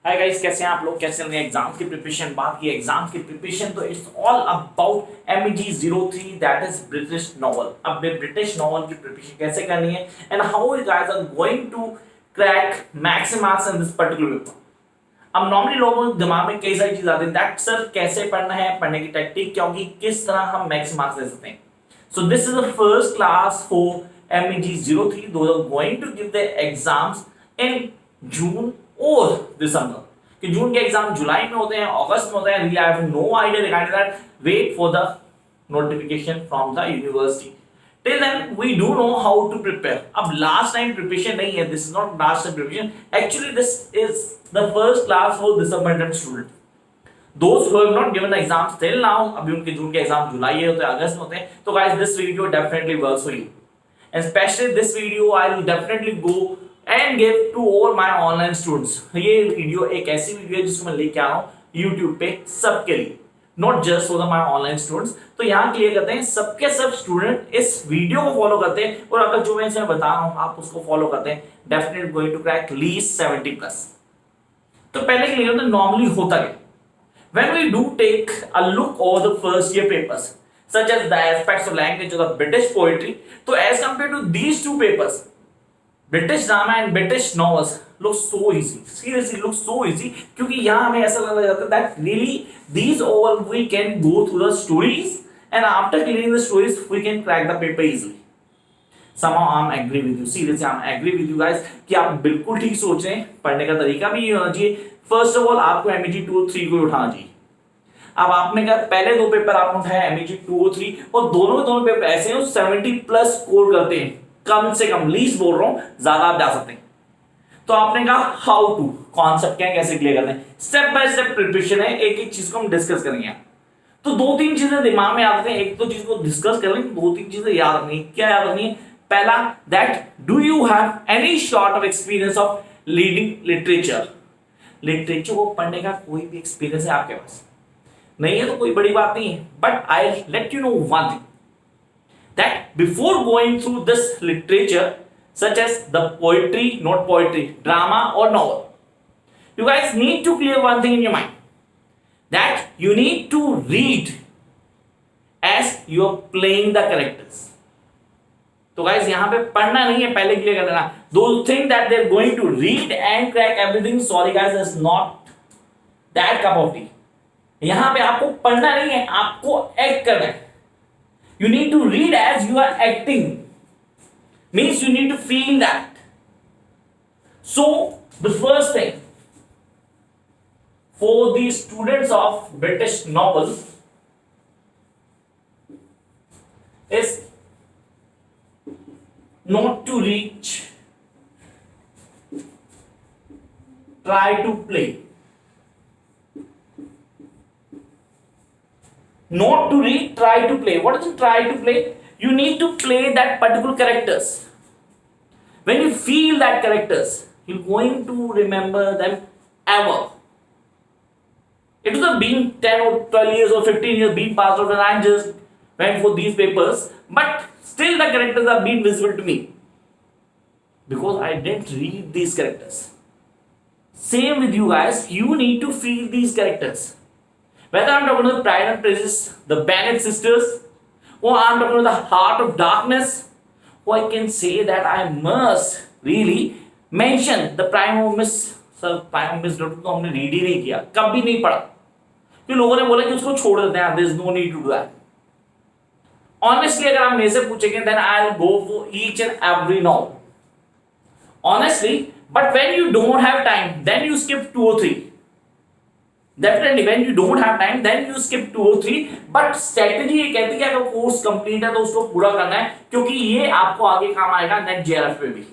Hi guys, कैसे हैं आप लोग? कैसे चल रही है एग्जाम्स की प्रिपरेशन? बात की एग्जाम्स की प्रिपरेशन तो it's all about MEG03, that is British novel. अब ब्रिटिश नॉवल की प्रिपरेशन कैसे करनी है and how you guys are going to crack max marks in this particular paper. अब नॉर्मली लोगों के दिमाग में कई सारी चीजें आती हैं दैट सर कैसे पढ़ना है, पढ़ने की टेक्निक क्या होगी, किस तरह हम मैक्स मार्क्स ले सकते हैं। So this is the first class for MEG03, those are going to give the exams in जून और दिसंबर। कि जून के एग्जाम जुलाई में होते हैं, अगस्त में होते हैं, really I have no idea regarding that. Wait for the notification from the university. Till then we do know how to prepare. अब लास्ट टाइम प्रिपरेशन नहीं है, this is not last time preparation, actually this is the first class for disappointed student. Those who have not given the exams till now, अभी उनके जून के exam जुलाई में होते हैं, अगस्त में होते हैं, तो guys this video definitely works for you. And especially this video I will definitely go and give to all my online students. ये वीडियो एक ऐसी वीडियो है जिसको मैं लेके आ रहा हूँ YouTube पे सबके लिए, not just for my online students. तो यहाँ क्लियर करते हैं सबके सब स्टूडेंट इस वीडियो को फॉलो करते हैं और अगर जो मैं इसमें बता रहा हूँ आप उसको फॉलो करते हैं, definitely going to crack at least 70+. तो पहले क्लियर करते हैं नॉर्मली होता क्या। When we do take a look over the first year papers, such as the aspects of language or the British poetry, so as compared to these two papers, British drama and British novels look so easy. Seriously, look so easy. क्योंकि यहाँ हमें ऐसा लग जाता है that really these all we can go through the stories and after clearing the stories we can crack the paper easily. Somehow I'm agree with you. Seriously, I'm agree with you guys कि आप बिल्कुल ठीक सोच रहे हैं। पढ़ने का तरीका भी ये होना चाहिए। फर्स्ट ऑफ ऑल आपको MEG 2 और 3 को उठाना चाहिए। अब आपने कहा पहले दो पेपर आपने उठाया MEG 2 और 3 और दोनों पेपर ऐसे हैं 70+ स्कोर करते हैं, कम से कम, लीस्ट बोल रहा हूं, ज्यादा आप जा सकते हैं। तो आपने कहा हाउ टू, कॉन्सेप्ट क्या है, कैसे क्लियर करते हैं, स्टेप बाय स्टेप प्रिपरेशन है, एक एक चीज को हम डिस्कस करेंगे। तो दो तीन चीजें दिमाग में आती हैं, एक तो चीज को डिस्कस कर लेंगे, दो तीन चीजें याद रखनी है। क्या याद रखनी है? पहला, that do you have any short of experience of reading literature. Literature को पढ़ने का कोई भी एक्सपीरियंस है आपके पास? नहीं है तो कोई बड़ी बात नहीं है, but I let you know one thing that before going through this literature such as the poetry, not poetry, drama और novel, you guys need to clear one thing in your mind that you need to read as you are playing the characters. तो guys यहां पे पढ़ना नहीं है, पहले clear कर देना। Those think that they're going to read and crack everything, sorry guys, that's not that cup of tea. यहां पे आपको पढ़ना नहीं है, आपको एक्ट करना है। You need to read as you are acting, means you need to feel that. So the first thing for the students of British novel is not to reach, try to play. Not to read, try to play. What is try to play? You need to play that particular characters. When you feel that characters, you're going to remember them ever. It was been 10 or 12 years or 15 years being passed out and I just went for these papers, but still the characters are being visible to me because I didn't read these characters. Same with you guys, you need to feel these characters. Whether I'm talking about the Pride and Prejudice, the Bennet sisters, or I'm talking about the Heart of Darkness, or I can say that I must really mention the Prime of Miss, sir prime of miss dot को हमने read ही नहीं किया, कभी नहीं पढ़ा, क्योंकि लोगों ने बोला कि उसको छोड़ देते हैं, there is no need to do that. Honestly अगर आप मेरे से पूछेंगे then I will go for each and every novel honestly, but when you don't have time then you skip 2 और 3। Definitely when you don't have time then you skip 2 और 3, but strategy ये कहती है कि अगर कोर्स कंप्लीट है तो उसको पूरा करना है, क्योंकि ये आपको आगे काम आएगा नेट JRF पे भी।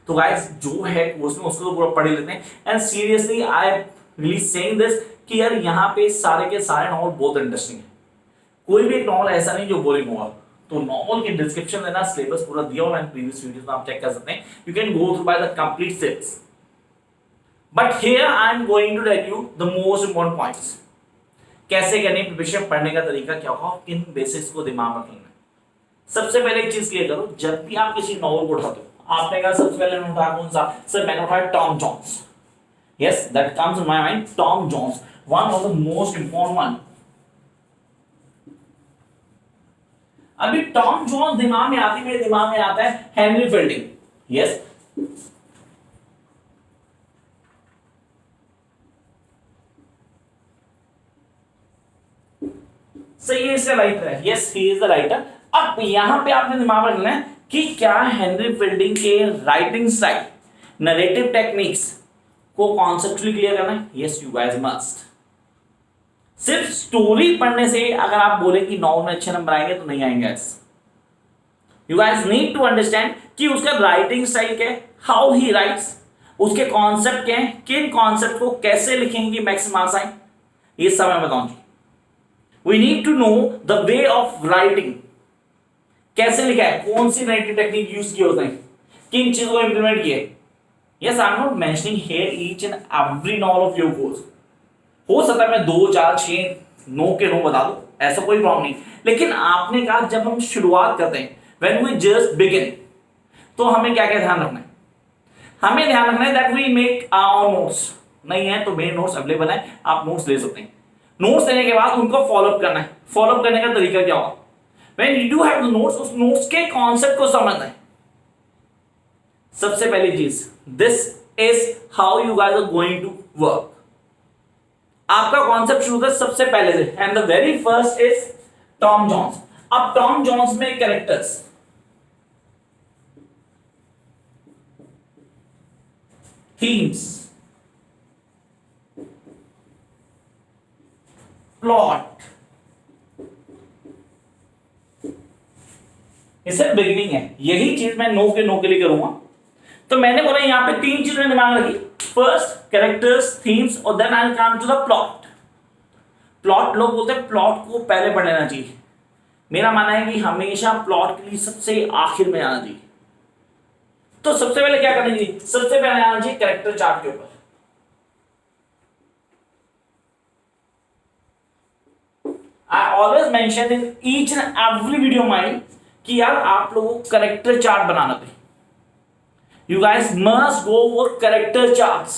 तो गाइस जो है कोर्स में उसको तो पूरा पढ़ लेते हैं। And seriously I really saying this कि यार यहाँ पे सारे के सारे नॉवल बहुत इंटरेस्टिंग है, कोई भी एक नॉवल ऐसा नहीं जो बोरिंग होगा। तो नॉवल के डिस्क्रिप्शन देना, सिलेबस पूरा दिया हुआ है प्रीवियस वीडियोस में, आप चेक कर सकते हैं। You can go through by the complete syllabus, but here I am going to tell you the most important points. कैसे करनी प्रिपरेशन, पढ़ने का तरीका क्या होगा, किन बेसिक्स को दिमाग में रखना है। सबसे पहले एक चीज क्लियर करो, जब भी आप किसी नॉवल को उठाते हो, आपने कहा सबसे पहले मैंने उठाया कौन सा? सर मैंने उठाया Tom Jones. Yes, that comes in my mind. Tom Jones, one of the most important one. अभी टॉम जोन्स दिमाग में आती, मेरे दिमाग में आता है हेनरी फील्डिंग. यस, सही है, इसका राइटर है. Yes, he is the writer. अब यहां पे आपने दिमाग में रखना है कि क्या हेनरी फील्डिंग के राइटिंग स्टाइल, नरेटिव टेक्निक्स को कॉन्सेप्चुअली क्लियर करना है. Yes, you guys must. सिर्फ स्टोरी पढ़ने से अगर आप बोले कि नॉवल में अच्छे नंबर आएंगे तो नहीं आएंगे. You guys need to understand कि उसका राइटिंग स्टाइल क्या है, हाउ ही राइट्स, उसके कॉन्सेप्ट क्या है, किन कॉन्सेप्ट को कैसे लिखेंगे मैक्सिमम मार्क्स आए, ये सब मैं बताऊंगी. We need to know the way of writing, कैसे लिखा है, कौन सी नरेटिव टेक्निक यूज किए होते हैं, किन चीजों को इंप्लीमेंट किए. Yes, I am not mentioning hear each and every novel of your course. हो सकता है मैं 2 4 6 नो के नो बता दूं, ऐसा कोई प्रॉब्लम नहीं. लेकिन आपने कहा जब हम शुरुआत करते हैं, व्हेन वी जस्ट बिगिन, तो हमें क्या क्या ध्यान रखना है. हमें ध्यान रखना है that we make our notes. नहीं है तो मेरे नोट्स अवेलेबल है, आप नोट्स ले सकते हैं. नोट्स लेने के बाद उनको फॉलोअप करना है. फॉलोअप करने का तरीका क्या होगा, when you do have the notes, उस नोट्स के कॉन्सेप्ट को समझना है. सबसे पहली चीज, this is how you guys are going to work. आपका कॉन्सेप्ट शुरू होता है सबसे पहले से, and the very first is Tom Jones. अब टॉम जोन्स में कैरेक्टर्स, थीम्स, प्लॉट, इसे बिगिनिंग है. यही चीज मैं नो के लिए करूंगा. तो मैंने बोला यहां पे 3 चीजें दिमाग रखी. फर्स्ट कैरेक्टर्स, थीम्स, और then I come to the plot. Plot लोग बोलते हैं प्लॉट को पहले पढ़ लेना चाहिए. मेरा मानना है कि हमेशा प्लॉट के लिए सबसे आखिर में आना चाहिए. तो सबसे पहले क्या करना चाहिए, सबसे पहले आना चाहिए कैरेक्टर चार्ट के ऊपर. I always mention in each and every video mind कि यार आप लोगों को कैरेक्टर चार्ट बनाना चाहिए. You guys must go for character charts.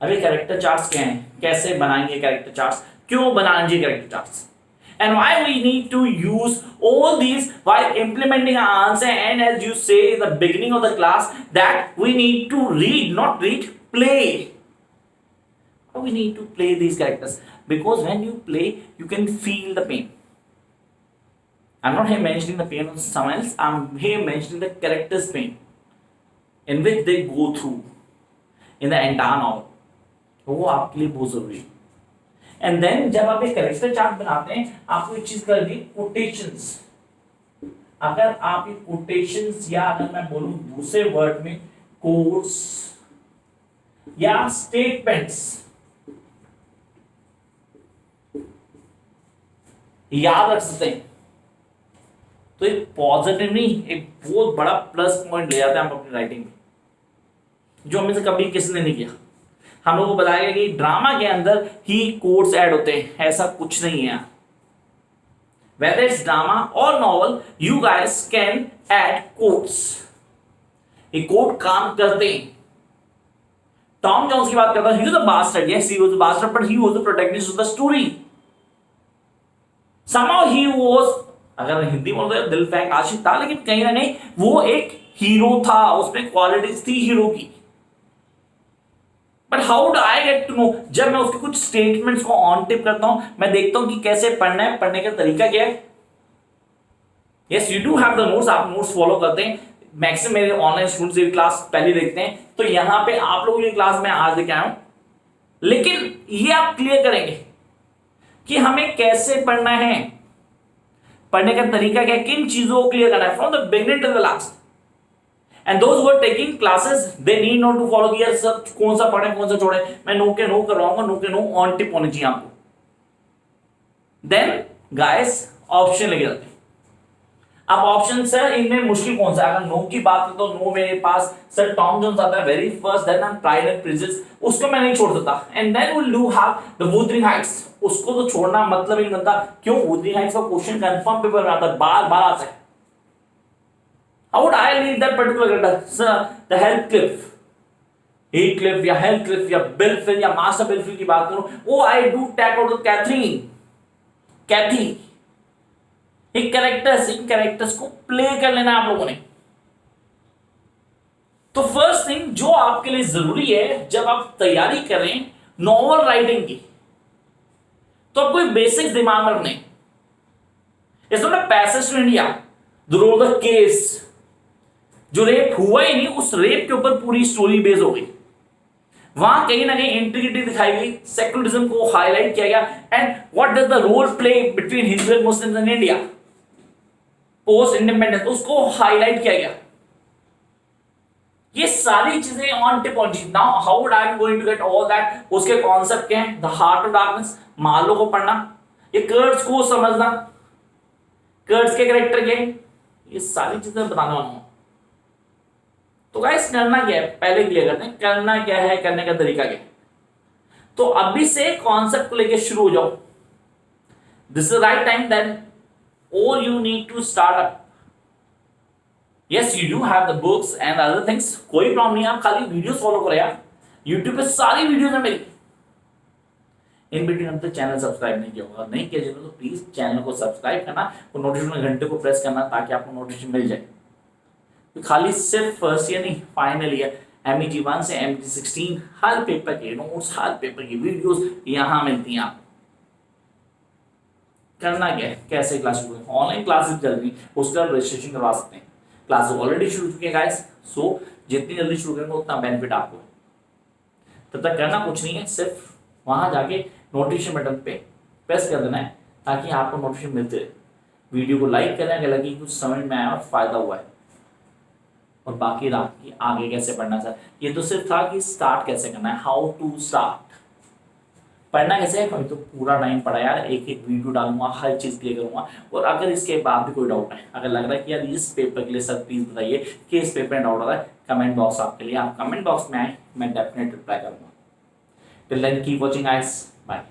अभी कैरेक्टर चार्ट्स क्या हैं, कैसे बनाएंगे कैरेक्टर चार्ट्स, क्यों बनाना चाहिए character charts, and why we need to use all these while implementing our answer. And as you say in the beginning of the class that we need to read, not read, play. We need to play these characters because when you play you can feel the pain. I'm not here mentioning the pain of someone else, I'm here mentioning the character's pain in which they go through in the entire novel. वो आपके लिए बहुत जरूरी है. And then जब आप एक character chart बनाते हैं, आपको एक चीज करनी, कोटेशंस. अगर आप ये कोटेशंस, या अगर मैं बोलूं दूसरे वर्ड में कोट्स या स्टेटमेंट्स याद रख सकते हैं, तो एक पॉजिटिव नहीं, एक बहुत बड़ा प्लस पॉइंट ले जाते हैं हम अपनी राइटिंग में, जो हमें से कभी किसी ने नहीं किया. हम लोगों को बताया गया कि ड्रामा के अंदर ही कोट्स ऐड होते हैं, ऐसा कुछ नहीं है. whether it's drama or novel, you guys can add quotes. ये कोट काम करते हैं. टॉम जोन्स की बात करता हूं, he was a bastard. Yes, he was a bastard, but he was the protagonist of the story. somehow he was, अगर हिंदी में बोलते दिल फेंक आशिक था, लेकिन कहीं ना कहीं वो एक हीरो था, उसमें क्वालिटीज थी हीरो की. But how do I get to know, जब मैं उसके कुछ स्टेटमेंट्स को ऑन टिप करता हूं, मैं देखता हूं कि कैसे पढ़ना है, पढ़ने का तरीका क्या है. Yes, you do have the notes, आप नोट्स फॉलो करते हैं. मैक्सिमम मेरे ऑनलाइन स्टूडेंट्स ये क्लास पहले देखते हैं, तो यहां पे आप लोगों की क्लास में आज लेके आया हूं. लेकिन ये आप क्लियर करेंगे कि हमें कैसे पढ़ना है, पढ़ने का तरीका क्या है, किन चीजों को क्लियर करना है from the beginning to the last. And those who are taking classes they need not to follow कि सब कौन सा पढ़े कौन सा छोड़े. मैं नो के नो करवाऊंगा, नो के नो ऑन टिप होनी चाहिए आपको. देन गाइस ऑप्शन लेके जाते हैं. अब ऑप्शन सर इनमें मुश्किल कौन सा है, अगर नो की बात करें तो नो मेरे पास सर टॉम जोन्स आता है very first, then pride and prejudice, उसको मैं नहीं छोड़ सकता. And then will do have the wuthering heights, उसको तो छोड़ना मतलब ही नहीं बनता. क्यों, वुथरिंग हाइट्स का क्वेश्चन कंफर्म पेपर में आता है, बार बार आता है. How would I leave that particular character? Sir, the Heathcliff. Heathcliff या हेथक्लिफ या बेलफिल या मास्टर बेलफिल की बात करूं, oh I do take out the Catherine, Cathy, एक कैरेक्टर्स, इन कैरेक्टर्स को प्ले कर लेना आप लोगों ने। तो फर्स्ट थिंग जो आपके लिए जरूरी है जब आप तैयारी करें नॉवल राइटिंग की, तो आपको बेसिक्स दिमाग में रखने। इसमें passage to India, the role the case, जो रेप हुआ ही नहीं उस रेप के ऊपर पूरी स्टोरी बेस हो गई। वहां कहीं ना कहीं इंटीग्रिटी दिखाई गई, सेकुलरिज्म को हाईलाइट किया गया, and what does the role play between Hindu and Muslims in India post independence, उसको हाईलाइट किया गया। ये सारी चीजें ऑन टिप ऑन जी। Now how would I am going to get all that, उसके कॉन्सेप्ट क्या है, the heart of darkness, Marlow को पढ़ना, ये कर्ट्स को समझना, कर्ट्स के कैरेक्टर क्या है, ये सारी चीजें बताने वाला हूं। तो गाइस करना क्या है पहले क्लियर करते हैं, करना क्या है, करने का तरीका क्या है। तो अभी से कॉन्सेप्ट को लेके शुरू हो जाओ। This is right time then और you need to start up. Yes you do have the books and other things, कोई प्रॉब्लम नहीं, आप खाली वीडियोस फॉलो करो यार, यूट्यूब पे सारी वीडियोस है मेरी। इन बिटवीन हम तो चैनल सब्सक्राइब नहीं किया होगा, नहीं किया जाए तो प्लीज चैनल को सब्सक्राइब करना और नोटिफिकेशन घंटे को प्रेस करना ताकि आपको नोटिफिकेशन मिल जाए। तो खाली सिर्फ फर्स्ट ईयर नहीं, फाइनल ईयर MEG 1 से MEG 16 हर पेपर के नोट्स, हर पेपर की वीडियोस यहां मिलती हैं आपको। करना क्या है, कैसे क्लास शुरू है, ऑनलाइन क्लासेस चल रही है, उसका रजिस्ट्रेशन करवा सकते हैं। क्लासेस ऑलरेडी शुरू चुके हैं गाइस, सो जितनी जल्दी शुरू करेंगे उतना बेनिफिट आपको है। तब तक करना कुछ नहीं है, सिर्फ वहां जाके नोटिफिकेशन बटन पे प्रेस कर देना है ताकि आपको नोटिफिकेशन मिलते रहे। वीडियो को लाइक करें अगर लगी कुछ समझ में आया और फायदा हुआ है, और बाकी रहा कि आगे कैसे पढ़ना था। ये तो सिर्फ था कि स्टार्ट कैसे करना है, हाउ टू स्टार्ट, पढ़ना कैसे है। भाई तो पूरा टाइम पढ़ा यार, एक एक वीडियो डालूंगा, हर चीज क्लियर करूंगा। और अगर इसके बाद भी कोई डाउट है, अगर लग रहा है कि यार इस पेपर के लिए सर प्लीज बताइए कि इस पेपर में डाउट आ रहा है, कमेंट बॉक्स आपके लिए, आप कमेंट बॉक्स में आए, मैं डेफिनेट रिप्लाई करूंगा। Till then keep watching guys, bye.